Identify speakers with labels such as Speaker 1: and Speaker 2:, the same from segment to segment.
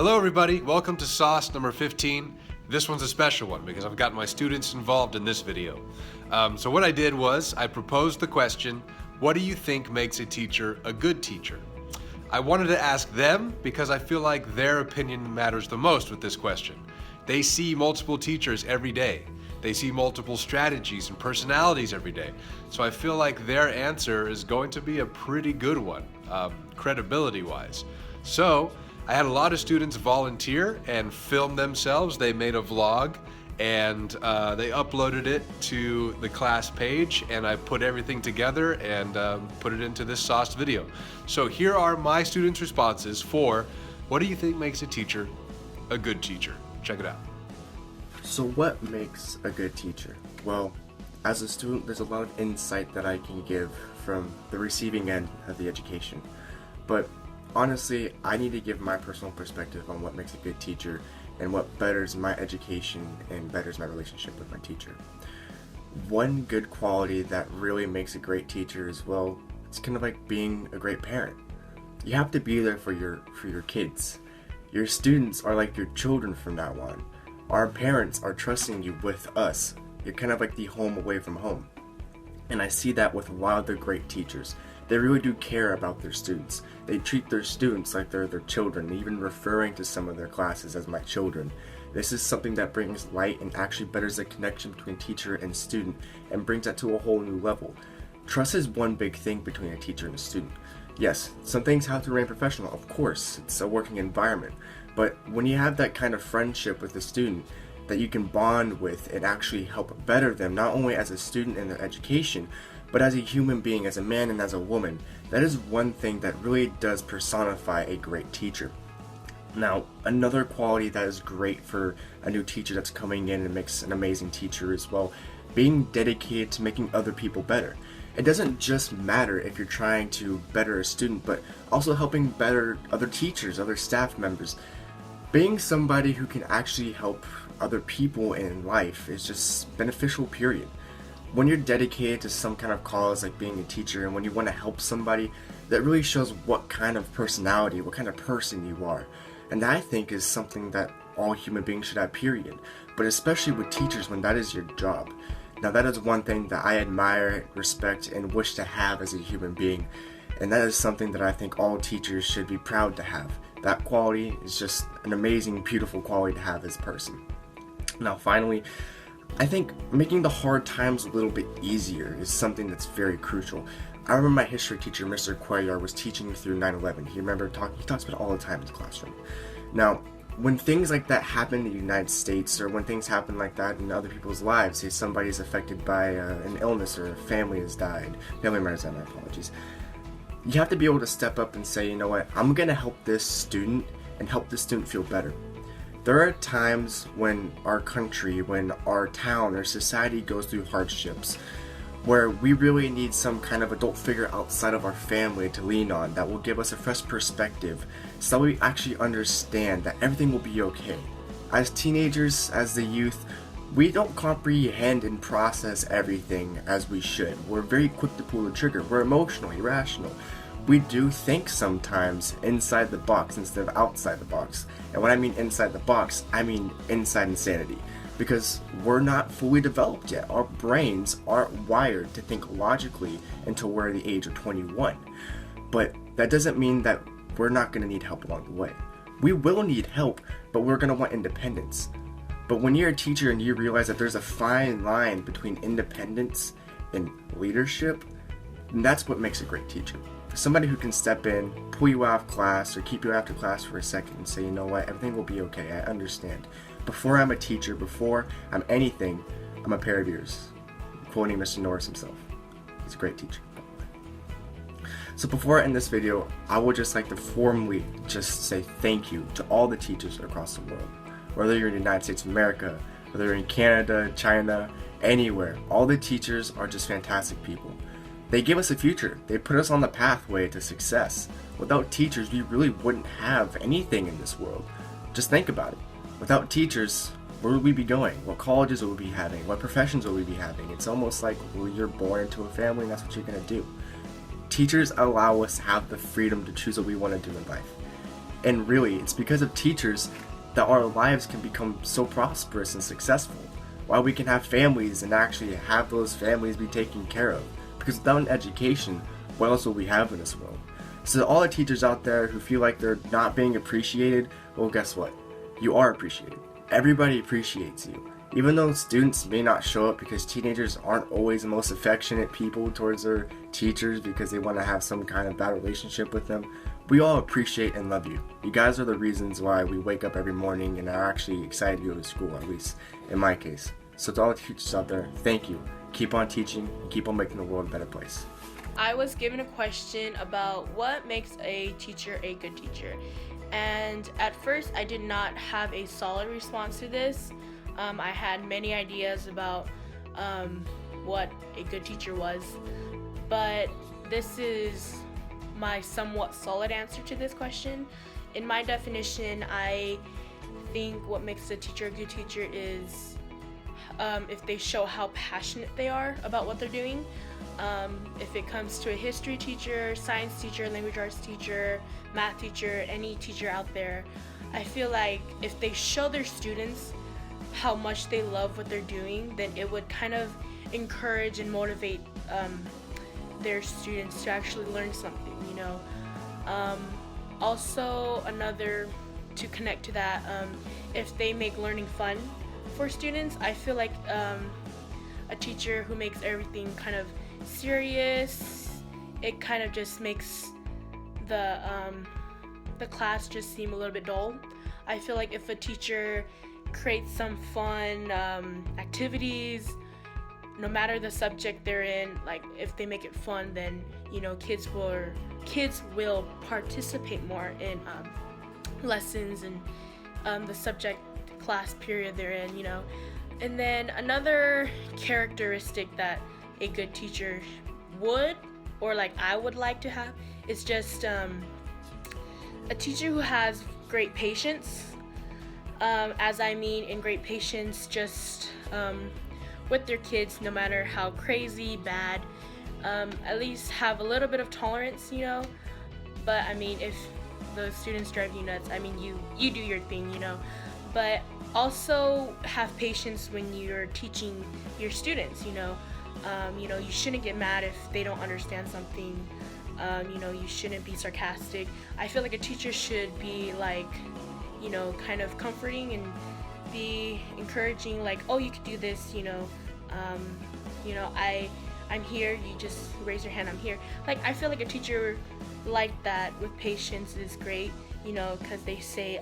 Speaker 1: Hello everybody, welcome to SOST number 15. This one's a special one because I've got my students involved in this video. So what I did was I proposed the question, what do you think makes a teacher a good teacher? I wanted to ask them because I feel like their opinion matters the most with this question. They see multiple teachers every day. They see multiple strategies and personalities every day. So I feel like their answer is going to be a pretty good one, credibility-wise. So I had a lot of students volunteer and film themselves. They made a vlog and they uploaded it to the class page, and I put everything together and put it into this SOST video. So here are my students' responses for what do you think makes a teacher a good teacher? Check it out.
Speaker 2: So what makes a good teacher? Well, as a student, there's a lot of insight that I can give from the receiving end of the education. But honestly, I need to give my personal perspective on what makes a good teacher and what betters my education and betters my relationship with my teacher. One good quality that really makes a great teacher is, well, it's kind of like being a great parent. You have to be there for your kids. Your students are like your children from now on. Our parents are trusting you with us. You're kind of like the home away from home. And I see that with a lot of the great teachers. They really do care about their students. They treat their students like they're their children, even referring to some of their classes as my children. This is something that brings light and actually betters the connection between teacher and student and brings that to a whole new level. Trust is one big thing between a teacher and a student. Yes, some things have to remain professional, of course, it's a working environment. But when you have that kind of friendship with a student that you can bond with and actually help better them, not only as a student in their education, but as a human being, as a man and as a woman, that is one thing that really does personify a great teacher. Now, another quality that is great for a new teacher that's coming in and makes an amazing teacher is, well, being dedicated to making other people better. It doesn't just matter if you're trying to better a student, but also helping better other teachers, other staff members. Being somebody who can actually help other people in life is just beneficial, period. When you're dedicated to some kind of cause like being a teacher and when you want to help somebody, that really shows what kind of personality, what kind of person you are. And that, I think, is something that all human beings should have, period. But especially with teachers when that is your job. Now that is one thing that I admire, respect, and wish to have as a human being. And that is something that I think all teachers should be proud to have. That quality is just an amazing, beautiful quality to have as a person. Now finally, I think making the hard times a little bit easier is something that's very crucial. I remember my history teacher, Mr. Cuellar, was teaching me through 9/11. He talks about it all the time in his classroom. Now, when things like that happen in the United States, or when things happen like that in other people's lives, say somebody's affected by an illness or a family has died, family members died, my apologies, you have to be able to step up and say, you know what, I'm going to help this student and help this student feel better. There are times when our country, when our town or society goes through hardships where we really need some kind of adult figure outside of our family to lean on that will give us a fresh perspective so that we actually understand that everything will be okay. As teenagers, as the youth, we don't comprehend and process everything as we should. We're very quick to pull the trigger. We're emotional, irrational. We do think sometimes inside the box instead of outside the box. And when I mean inside the box, I mean inside insanity. Because we're not fully developed yet. Our brains aren't wired to think logically until we're the age of 21. But that doesn't mean that we're not going to need help along the way. We will need help, but we're going to want independence. But when you're a teacher and you realize that there's a fine line between independence and leadership, then that's what makes a great teacher. Somebody who can step in, pull you out of class, or keep you after class for a second and say, you know what, everything will be okay, I understand. Before I'm a teacher, before I'm anything, I'm a pair of ears. Quoting Mr. Norris himself. He's a great teacher. So before I end this video, I would just like to formally just say thank you to all the teachers across the world. Whether you're in the United States of America, whether you're in Canada, China, anywhere, all the teachers are just fantastic people. They give us a future. They put us on the pathway to success. Without teachers, we really wouldn't have anything in this world. Just think about it. Without teachers, where would we be going? What colleges would we be having? What professions would we be having? It's almost like, well, you're born into a family and that's what you're going to do. Teachers allow us to have the freedom to choose what we want to do in life. And really, it's because of teachers that our lives can become so prosperous and successful. Why we can have families and actually have those families be taken care of. Because without an education, what else will we have in this world? So all the teachers out there who feel like they're not being appreciated, well, guess what? You are appreciated. Everybody appreciates you. Even though students may not show up, because teenagers aren't always the most affectionate people towards their teachers because they want to have some kind of bad relationship with them, we all appreciate and love you. You guys are the reasons why we wake up every morning and are actually excited to go to school, at least in my case. So to all the teachers out there, thank you. Keep on teaching and keep on making the world a better place.
Speaker 3: I was given a question about what makes a teacher a good teacher. And at first I did not have a solid response to this. I had many ideas about what a good teacher was, but this is my somewhat solid answer to this question. In my definition, I think what makes a teacher a good teacher is if they show how passionate they are about what they're doing. If it comes to a history teacher, science teacher, language arts teacher, math teacher, any teacher out there, I feel like if they show their students how much they love what they're doing, then it would kind of encourage and motivate their students to actually learn something, you know. Also, another, to connect to that, if they make learning fun for students, I feel like a teacher who makes everything kind of serious, it kind of just makes the class just seem a little bit dull. I feel like if a teacher creates some fun activities, no matter the subject they're in, like if they make it fun, then you know kids will participate more in lessons and the subject class period they're in, you know. And then another characteristic that a good teacher would, or like I would like to have, is just a teacher who has great patience. As I mean in great patience, just with their kids, no matter how crazy, bad, at least have a little bit of tolerance, you know. But I mean, if the students drive you nuts, I mean, you do your thing, you know. But also have patience when you're teaching your students, you know. You shouldn't get mad if they don't understand something. You shouldn't be sarcastic. I feel like a teacher should be like, kind of comforting and be encouraging, like, oh, you could do this, I'm here, you just raise your hand, I'm here. Like, I feel like a teacher like that with patience is great, because they say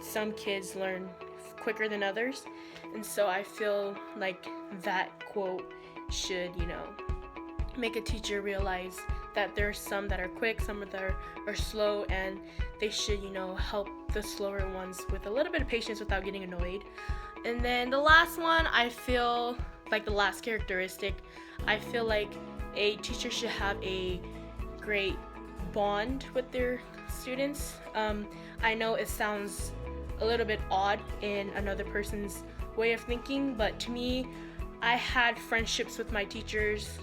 Speaker 3: some kids learn quicker than others. And so I feel like that quote should, make a teacher realize that there's some that are quick, some that are slow, and they should, help the slower ones with a little bit of patience without getting annoyed. And then the last one, I feel like the last characteristic, I feel like a teacher should have a great bond with their students. I know it sounds a little bit odd in another person's way of thinking, but to me, I had friendships with my teachers.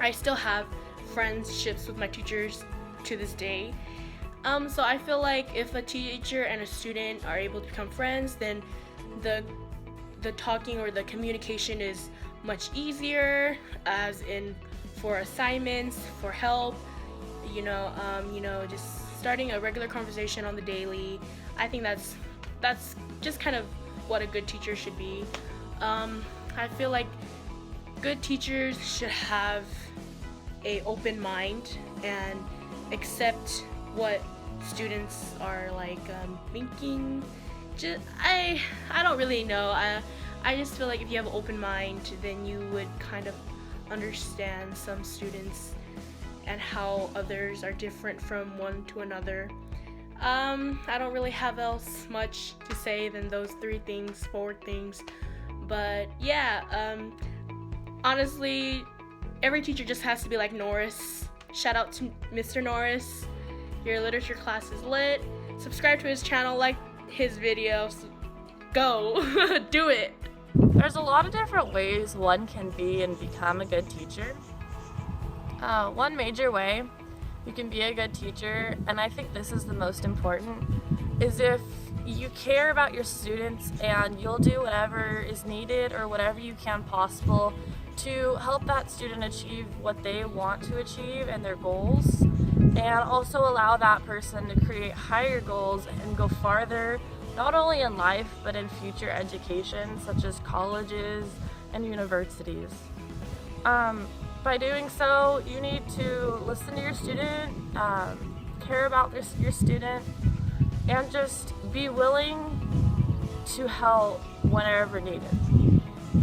Speaker 3: I still have friendships with my teachers to this day. So I feel like if a teacher and a student are able to become friends, then the talking or the communication is much easier, as in for assignments, for help, just starting a regular conversation on the daily. I think that's just kind of what a good teacher should be. I feel like good teachers should have a open mind and accept what students are like thinking. I don't really know. I just feel like if you have an open mind, then you would kind of understand some students and how others are different from one to another. I don't really have else much to say than those 4 things. But yeah, honestly, every teacher just has to be like Norris. Shout out to Mr. Norris. Your literature class is lit. Subscribe to his channel, like his videos. Go, do it.
Speaker 4: There's a lot of different ways one can be and become a good teacher. One major way you can be a good teacher, and I think this is the most important, is if you care about your students and you'll do whatever is needed or whatever you can possible to help that student achieve what they want to achieve and their goals, and also allow that person to create higher goals and go farther, not only in life but in future education such as colleges and universities. By doing so, you need to listen to your student, care about your student, and just be willing to help whenever needed.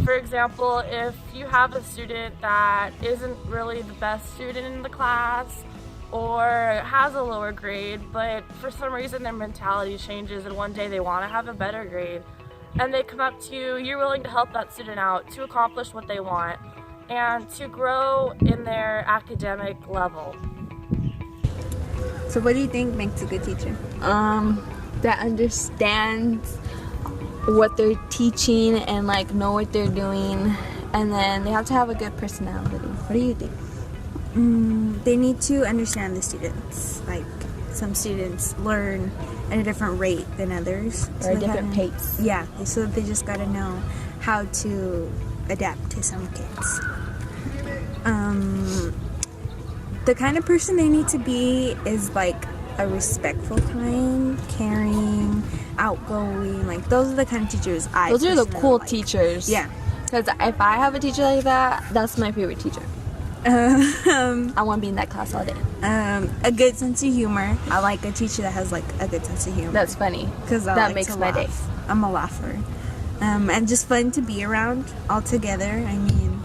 Speaker 4: For example, if you have a student that isn't really the best student in the class or has a lower grade, but for some reason their mentality changes and one day they want to have a better grade, and they come up to you, you're willing to help that student out to accomplish what they want and to grow in their academic level.
Speaker 5: So what do you think makes a good teacher?
Speaker 6: That understands what they're teaching and like know what they're doing, and then they have to have a good personality. What do you think?
Speaker 5: They need to understand the students. Like some students learn at a different rate than others.
Speaker 6: Or a
Speaker 5: they
Speaker 6: different pace.
Speaker 5: Yeah, so they just gotta know how to adapt to some kids. The kind of person they need to be is like a respectful kind, caring, outgoing. Like those are the kind of teachers
Speaker 6: Those are the
Speaker 5: personally
Speaker 6: cool
Speaker 5: like.
Speaker 6: teachers.
Speaker 5: Yeah.
Speaker 6: Because if I have a teacher like that, that's my favorite teacher. I want to be in that class all day.
Speaker 5: A good sense of humor. I like a teacher that has like a good sense of humor.
Speaker 6: That's funny.
Speaker 5: Because
Speaker 6: that
Speaker 5: like
Speaker 6: makes
Speaker 5: to
Speaker 6: my day.
Speaker 5: laugh. I'm a laugher. And just fun to be around all together. I mean,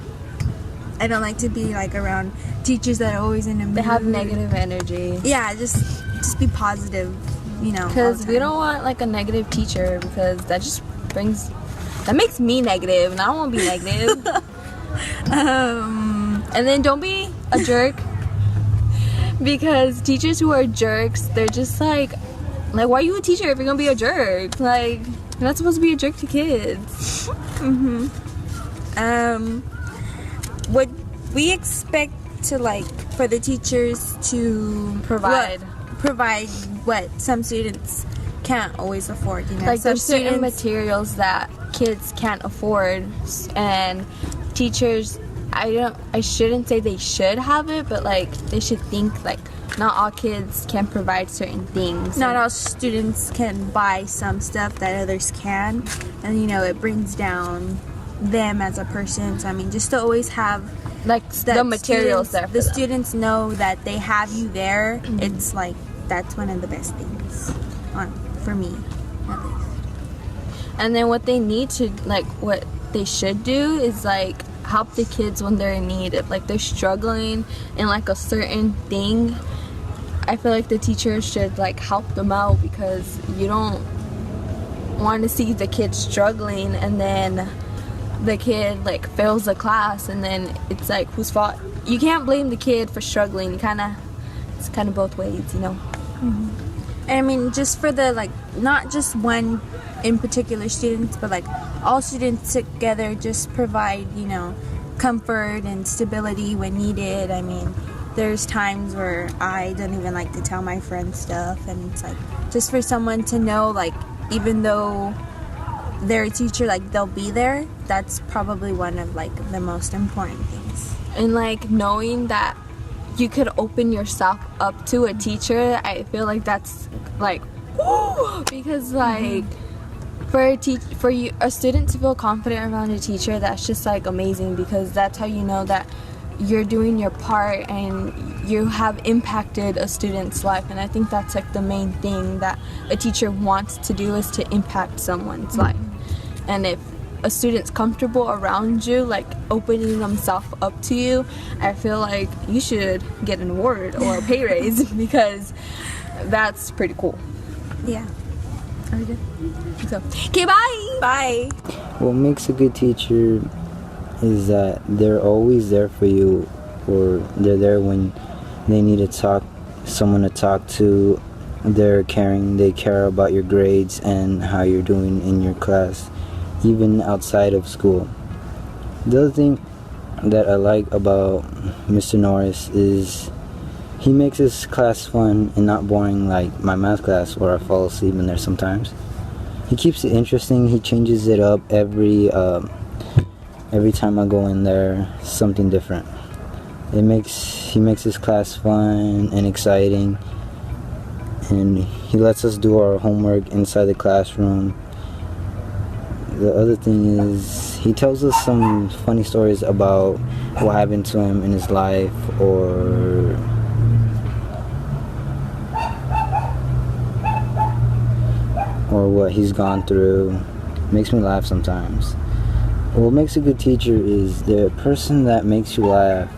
Speaker 5: I don't like to be like around teachers that are always in a mood.
Speaker 6: They have negative energy.
Speaker 5: Yeah, just be positive, you know.
Speaker 6: Because we don't want like a negative teacher, because that makes me negative, and I don't want to be negative. And then don't be a jerk, because teachers who are jerks, they're just like why are you a teacher if you're gonna be a jerk? Like, you're not supposed to be a jerk to kids.
Speaker 5: What we expect to like for the teachers to
Speaker 6: Provide
Speaker 5: what some students can't always afford, you know.
Speaker 6: like
Speaker 5: Some
Speaker 6: there's certain
Speaker 5: students-
Speaker 6: materials that kids can't afford, and teachers, I shouldn't say they should have it, but like they should think like not all kids can provide certain things.
Speaker 5: Not all students can buy some stuff that others can, and you know it brings down them as a person. So I mean, just to always have
Speaker 6: like
Speaker 5: that
Speaker 6: the materials
Speaker 5: students-
Speaker 6: there for
Speaker 5: the
Speaker 6: them.
Speaker 5: students know that they have you there. It's like that's one of the best things for me, at least.
Speaker 6: And then what they need to, like, what they should do is like help the kids when they're in need. If like they're struggling in like a certain thing, I feel like the teachers should like help them out, because you don't want to see the kid struggling and then the kid like fails the class, and then it's like whose fault? You can't blame the kid for struggling. It's kind of both ways, you know.
Speaker 5: And I mean, just for the like, not just one in particular students, but like all students together, just provide, you know, comfort and stability when needed. I mean, there's times where I don't even like to tell my friends stuff, and it's like just for someone to know, like, even though they're a teacher, like they'll be there. That's probably one of like the most important things.
Speaker 6: And like knowing that you could open yourself up to a teacher, I feel like that's like woo! Because like for a student to feel confident around a teacher, that's just like amazing, because that's how you know that you're doing your part and you have impacted a student's life. And I think that's like the main thing that a teacher wants to do, is to impact someone's life. And if a student's comfortable around you, like opening themselves up to you, I feel like you should get an award or a pay raise because that's pretty cool.
Speaker 5: Yeah.
Speaker 6: Are we good? So, okay, bye!
Speaker 5: Bye.
Speaker 7: What makes a good teacher is that they're always there for you, or they're there when they need someone to talk to. They're caring, they care about your grades and how you're doing in your class, even outside of school. The other thing that I like about Mr. Norris is He makes his class fun and not boring like my math class where I fall asleep in there sometimes. He keeps it interesting. He changes it up every time I go in there, something different. He makes his class fun and exciting, and he lets us do our homework inside the classroom. The other thing is he tells us some funny stories about what happened to him in his life or what he's gone through. Makes me laugh sometimes. What makes a good teacher is the person that makes you laugh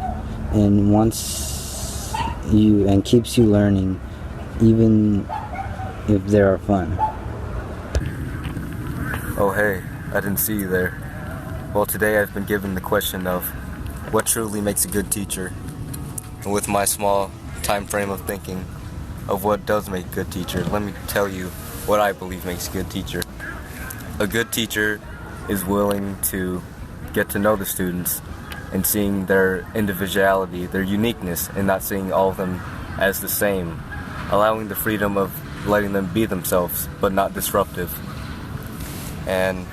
Speaker 7: and wants you and keeps you learning, even if they are fun.
Speaker 8: Oh hey, I didn't see you there. Well, today I've been given the question of what truly makes a good teacher. And with my small time frame of thinking of what does make a good teacher, let me tell you what I believe makes a good teacher. A good teacher is willing to get to know the students and seeing their individuality, their uniqueness, and not seeing all of them as the same, allowing the freedom of letting them be themselves, but not disruptive. And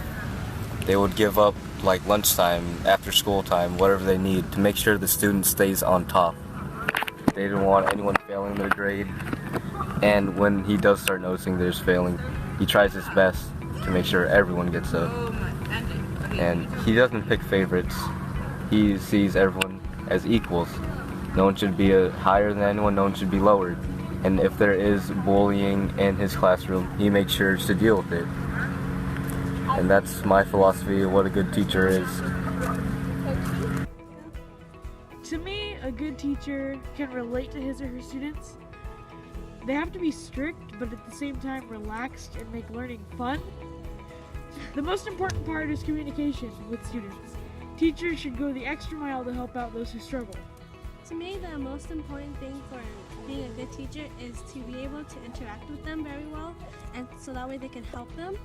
Speaker 8: they would give up like lunchtime, after school time, whatever they need to make sure the student stays on top. They didn't want anyone failing their grade, and when he does start noticing there's failing, he tries his best to make sure everyone gets up. And he doesn't pick favorites. He sees everyone as equals. No one should be higher than anyone, no one should be lower. And if there is bullying in his classroom, he makes sure to deal with it. And that's my philosophy of what a good teacher is.
Speaker 9: To me, a good teacher can relate to his or her students. They have to be strict, but at the same time relaxed and make learning fun. The most important part is communication with students. Teachers should go the extra mile to help out those who struggle.
Speaker 10: To me, the most important thing for being a good teacher is to be able to interact with them very well, and so that way they can help them.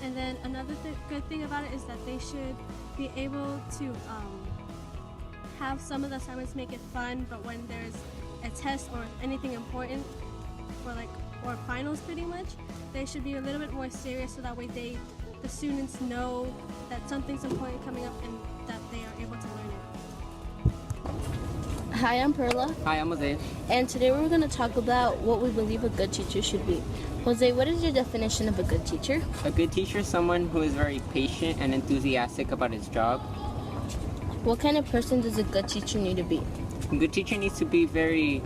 Speaker 10: And then another good thing about it is that they should be able to have some of the assignments make it fun, but when there's a test or anything important or finals pretty much, they should be a little bit more serious so that way the students know that something's important coming up and that they are able to learn it.
Speaker 11: Hi, I'm Perla.
Speaker 12: Hi, I'm Jose.
Speaker 11: And today we're going to talk about what we believe a good teacher should be. Jose, what is your definition of a good teacher?
Speaker 12: A good teacher is someone who is very patient and enthusiastic about his job.
Speaker 11: What kind of person does a good teacher need to be?
Speaker 12: A good teacher needs to be very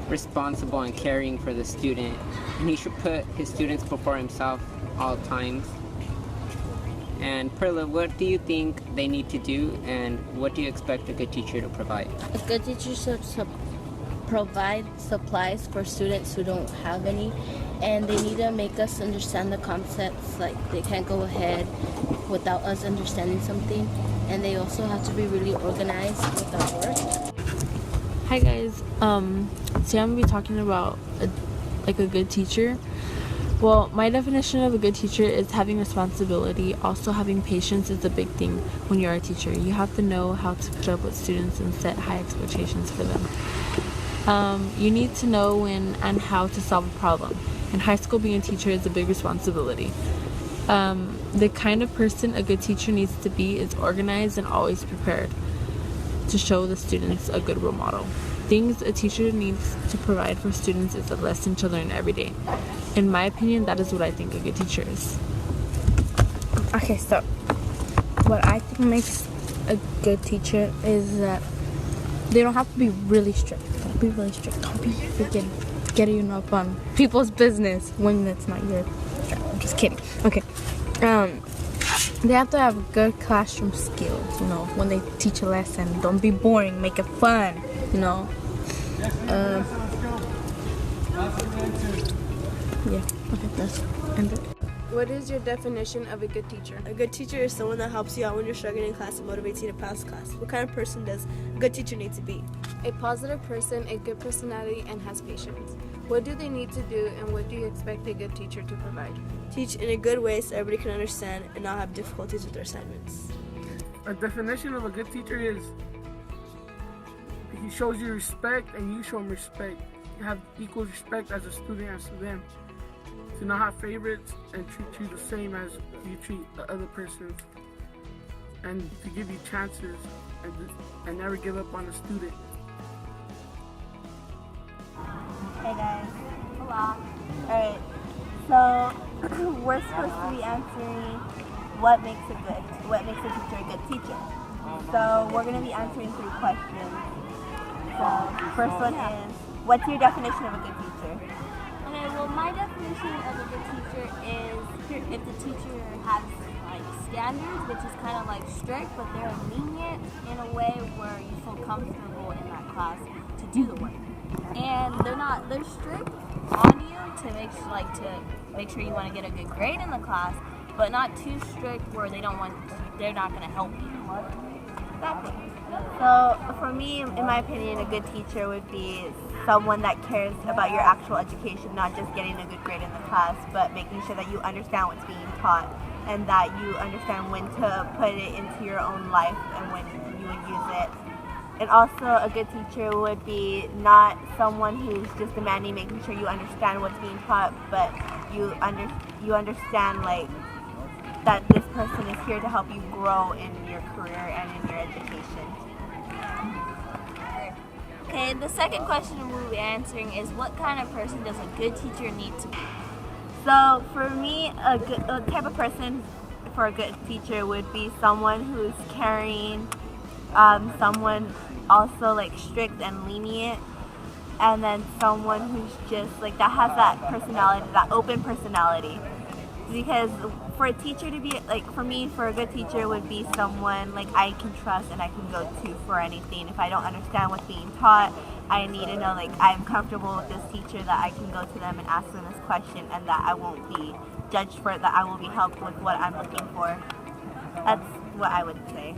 Speaker 12: responsible and caring for the student, and he should put his students before himself all times. And Perla, what do you think they need to do, and what do you expect a good teacher to provide?
Speaker 11: A good teacher should provide supplies for students who don't have any, and they need to make us understand the concepts. Like, they can't go ahead without us understanding something, and they also have to be really organized with our work.
Speaker 13: Hi guys, today I'm going to be talking about a good teacher. Well, my definition of a good teacher is having responsibility. Also, having patience is a big thing when you're a teacher. You have to know how to put up with students and set high expectations for them. You need to know when and how to solve a problem. In high school, being a teacher is a big responsibility. The kind of person a good teacher needs to be is organized and always prepared to show the students a good role model. Things a teacher needs to provide for students is a lesson to learn every day. In my opinion, that is what I think a good teacher is.
Speaker 5: Okay, so what I think makes a good teacher is that they don't have to be really strict. Don't be really strict. Don't be freaking getting up on people's business when that's not your job. I'm just kidding. Okay. They have to have good classroom skills, when they teach a lesson. Don't be boring, make it fun, Yeah, okay, that's ended.
Speaker 14: What is your definition of a good teacher?
Speaker 15: A good teacher is someone that helps you out when you're struggling in class and motivates you to pass class. What kind of person does a good teacher need to be?
Speaker 14: A positive person, a good personality, and has patience. What do they need to do, and what do you expect a good teacher to provide?
Speaker 15: Teach in a good way so everybody can understand and not have difficulties with their assignments.
Speaker 16: A definition of a good teacher is he shows you respect and you show him respect. You have equal respect as a student as to them. To not have favorites and treat you the same as you treat the other person. And to give you chances and never give up on a student.
Speaker 17: Hey guys. Hola. Alright, so we're supposed to be answering what makes a teacher a good teacher. So we're going to be answering 3 questions. So first one is, what's your definition of a good teacher?
Speaker 18: Okay, well my definition of a good teacher is if the teacher has like standards, which is kind of like strict, but they're lenient in a way where you feel comfortable in that class to do the work. And they're strict on you to make sure you want to get a good grade in the class, but not too strict where they're not going to help you.
Speaker 17: Exactly. So for me, in my opinion, a good teacher would be someone that cares about your actual education, not just getting a good grade in the class, but making sure that you understand what's being taught and that you understand when to put it into your own life and when you would use it. And also a good teacher would be not someone who's just demanding making sure you understand what's being taught, but you understand like that this person is here to help you grow in your career and in your education.
Speaker 18: Okay, the second question we'll be answering is what kind of person does a good teacher need to be?
Speaker 17: So for me, a type of person for a good teacher would be someone who's caring, someone also like strict and lenient, and then someone who's just like that has that personality, that open personality. Because for a teacher to be like, for me, for a good teacher would be someone like I can trust and I can go to for anything. If I don't understand what's being taught, I need to know like I'm comfortable with this teacher, that I can go to them and ask them this question and that I won't be judged for it, that I will be helped with what I'm looking for. That's what I would say.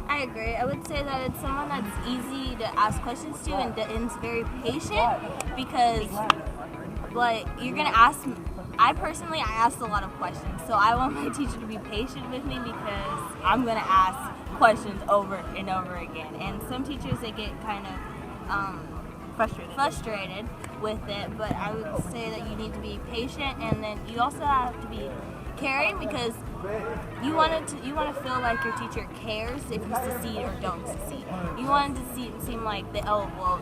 Speaker 18: I agree. I would say that it's someone that's easy to ask questions to and is very patient, because like you're gonna ask. I ask a lot of questions, so I want my teacher to be patient with me because I'm gonna ask questions over and over again. And some teachers, they get kind of frustrated with it, but I would say that you need to be patient, and then you also have to be caring, because you want to feel like your teacher cares if you succeed or don't succeed. You want it to seem like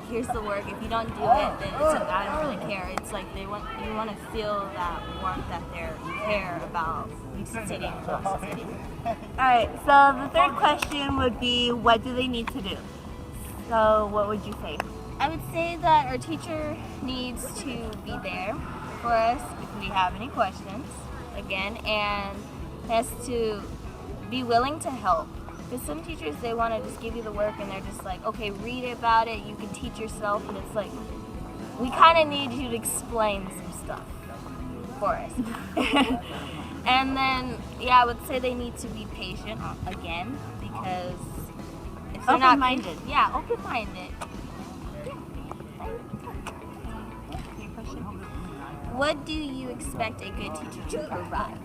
Speaker 18: here's the work. If you don't do it, then I don't really care. It's like you want to feel that warmth, that they care about you succeeding or not succeeding.
Speaker 17: Alright, so the third question would be, what do they need to do? So what would you say?
Speaker 18: I would say that our teacher needs to be there for us if we have any questions, again, and has to be willing to help. Because some teachers, they want to just give you the work and they're just like, okay, read about it, you can teach yourself, and it's like, we kind of need you to explain some stuff for us. And then, yeah, I would say they need to be patient, again, because if they're not open-minded. Yeah, open-minded. What do you expect a good teacher to provide?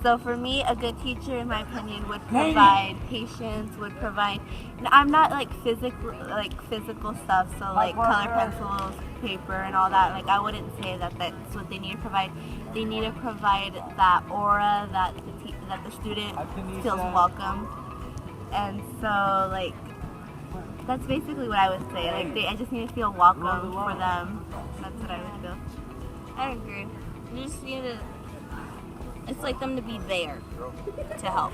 Speaker 17: So for me, a good teacher, in my opinion, would provide patience, would provide, I'm not like physical stuff, so like color pencils, paper, and all that. Like I wouldn't say that that's what they need to provide. They need to provide that aura that the student feels welcome. And so like, that's basically what I would say. Like I just need to feel welcome for them. That's what I would feel.
Speaker 18: I agree. You just need to, it's like them to be there to help.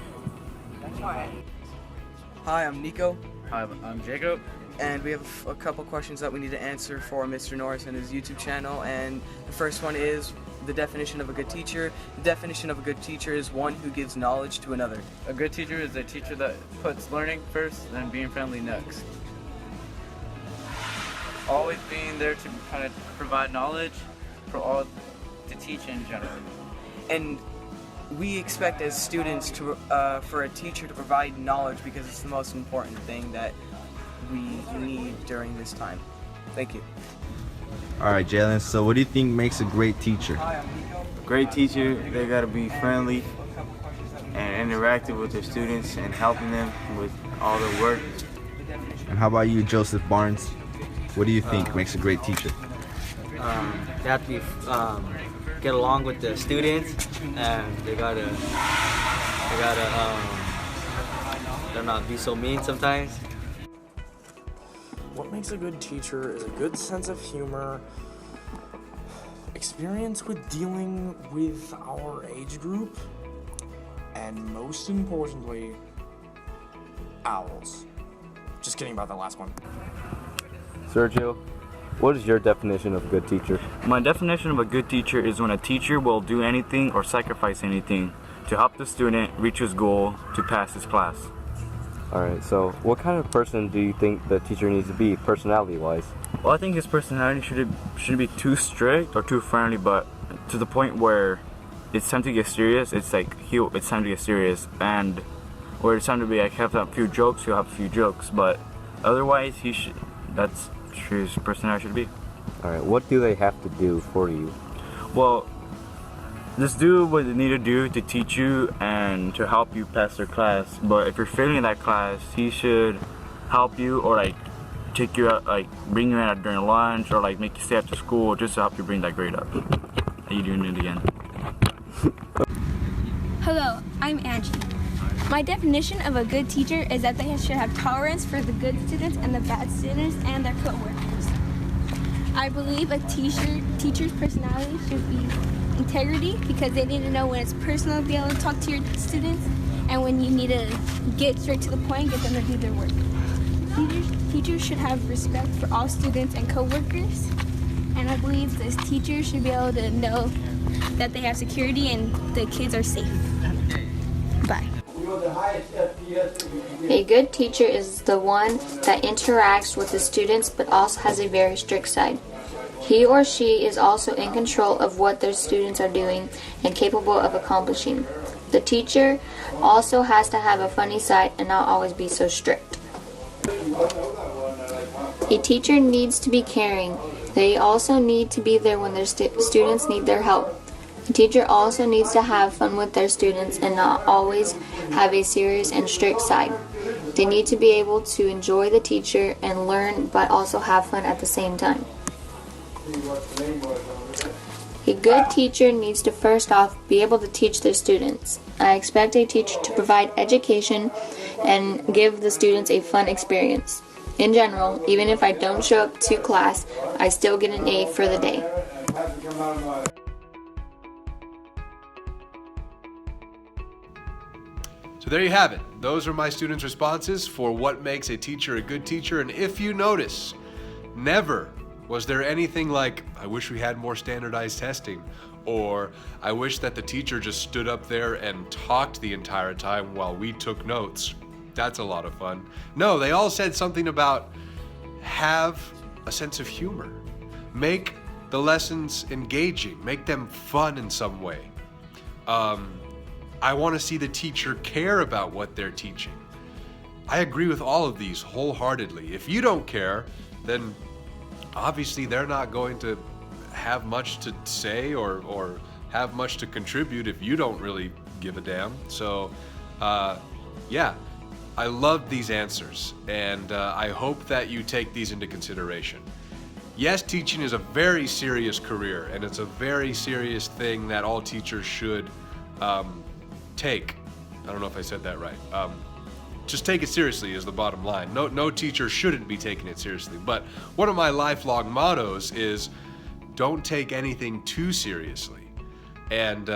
Speaker 18: Alright.
Speaker 19: Hi, I'm Nico.
Speaker 20: Hi, I'm Jacob.
Speaker 19: And we have a couple questions that we need to answer for Mr. Norris and his YouTube channel. And the first one is the definition of a good teacher. The definition of a good teacher is one who gives knowledge to another.
Speaker 20: A good teacher is a teacher that puts learning first and being friendly next. Always being there to kind of provide knowledge for all to teach in general.
Speaker 19: And we expect as students to for a teacher to provide knowledge, because it's the most important thing that we need during this time. Thank you.
Speaker 21: Alright, Jalen, so what do you think makes a great teacher?
Speaker 22: Great teacher, they gotta be friendly and interactive with their students and helping them with all their work.
Speaker 21: And how about you, Joseph Barnes? What do you think makes a great teacher?
Speaker 1: They have to be get along with the students, and they gotta not be so mean sometimes.
Speaker 2: What makes a good teacher is a good sense of humor, experience with dealing with our age group, and most importantly, owls. Just kidding about that last one.
Speaker 8: Sergio, what is your definition of a good teacher?
Speaker 23: My definition of a good teacher is when a teacher will do anything or sacrifice anything to help the student reach his goal to pass his class.
Speaker 8: Alright, so what kind of person do you think the teacher needs to be, personality-wise?
Speaker 23: Well, I think his personality shouldn't be too strict or too friendly, but to the point where it's time to get serious. It's time to get serious, and where it's time to be like have a few jokes, he'll have a few jokes, but otherwise that's his personality should be.
Speaker 8: Alright, what do they have to do for you?
Speaker 23: Well, just do what they need to do to teach you and to help you pass their class. But if you're failing in that class, he should help you, or like take you out, like bring you in during lunch, or like make you stay after school just to help you bring that grade up. Are you doing it again?
Speaker 24: Hello, I'm Angie. My definition of a good teacher is that they should have tolerance for the good students and the bad students and their co-workers. I believe a teacher's personality should be integrity, because they need to know when it's personal to be able to talk to your students, and when you need to get straight to the point, get them to do their work. Teachers should have respect for all students and co-workers, and I believe this teacher should be able to know that they have security and the kids are safe. Bye.
Speaker 25: A good teacher is the one that interacts with the students but also has a very strict side. He or she is also in control of what their students are doing and capable of accomplishing. The teacher also has to have a funny side and not always be so strict. A teacher needs to be caring. They also need to be there when their students need their help. A teacher also needs to have fun with their students and not always have a serious and strict side. They need to be able to enjoy the teacher and learn, but also have fun at the same time. A good teacher needs to first off be able to teach their students. I expect a teacher to provide education and give the students a fun experience. In general, even if I don't show up to class, I still get an A for the day.
Speaker 26: So there you have it. Those are my students' responses for what makes a teacher a good teacher. And if you notice, never was there anything like, I wish we had more standardized testing, or I wish that the teacher just stood up there and talked the entire time while we took notes. That's a lot of fun. No, they all said something about have a sense of humor. Make the lessons engaging. Make them fun in some way. I want to see the teacher care about what they're teaching. I agree with all of these wholeheartedly. If you don't care, then obviously they're not going to have much to say or have much to contribute if you don't really give a damn. So, yeah, I love these answers, and I hope that you take these into consideration. Yes, teaching is a very serious career, and it's a very serious thing that all teachers should take. I don't know if I said that right. Just take it seriously is the bottom line. No teacher shouldn't be taking it seriously. But one of my lifelong mottos is don't take anything too seriously. And,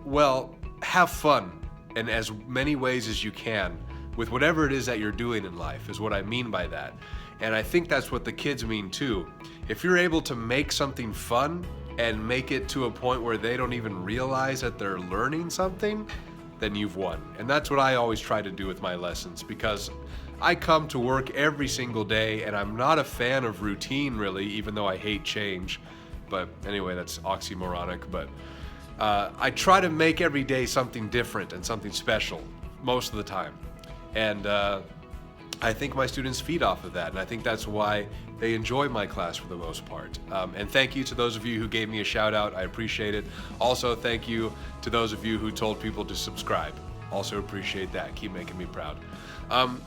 Speaker 26: well, have fun in as many ways as you can with whatever it is that you're doing in life is what I mean by that. And I think that's what the kids mean too. If you're able to make something fun and make it to a point where they don't even realize that they're learning something, then you've won. And that's what I always try to do with my lessons, because I come to work every single day and I'm not a fan of routine really, even though I hate change. But anyway, that's oxymoronic. But I try to make every day something different and something special most of the time. And I think my students feed off of that, and I think that's why they enjoy my class for the most part. And thank you to those of you who gave me a shout out. I appreciate it. Also, thank you to those of you who told people to subscribe. Also appreciate that. Keep making me proud.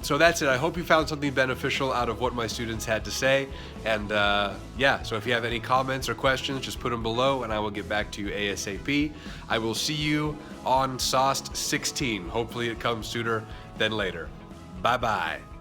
Speaker 26: So that's it. I hope you found something beneficial out of what my students had to say. And yeah, so if you have any comments or questions, just put them below and I will get back to you ASAP. I will see you on SOST 16. Hopefully it comes sooner than later. Bye-bye.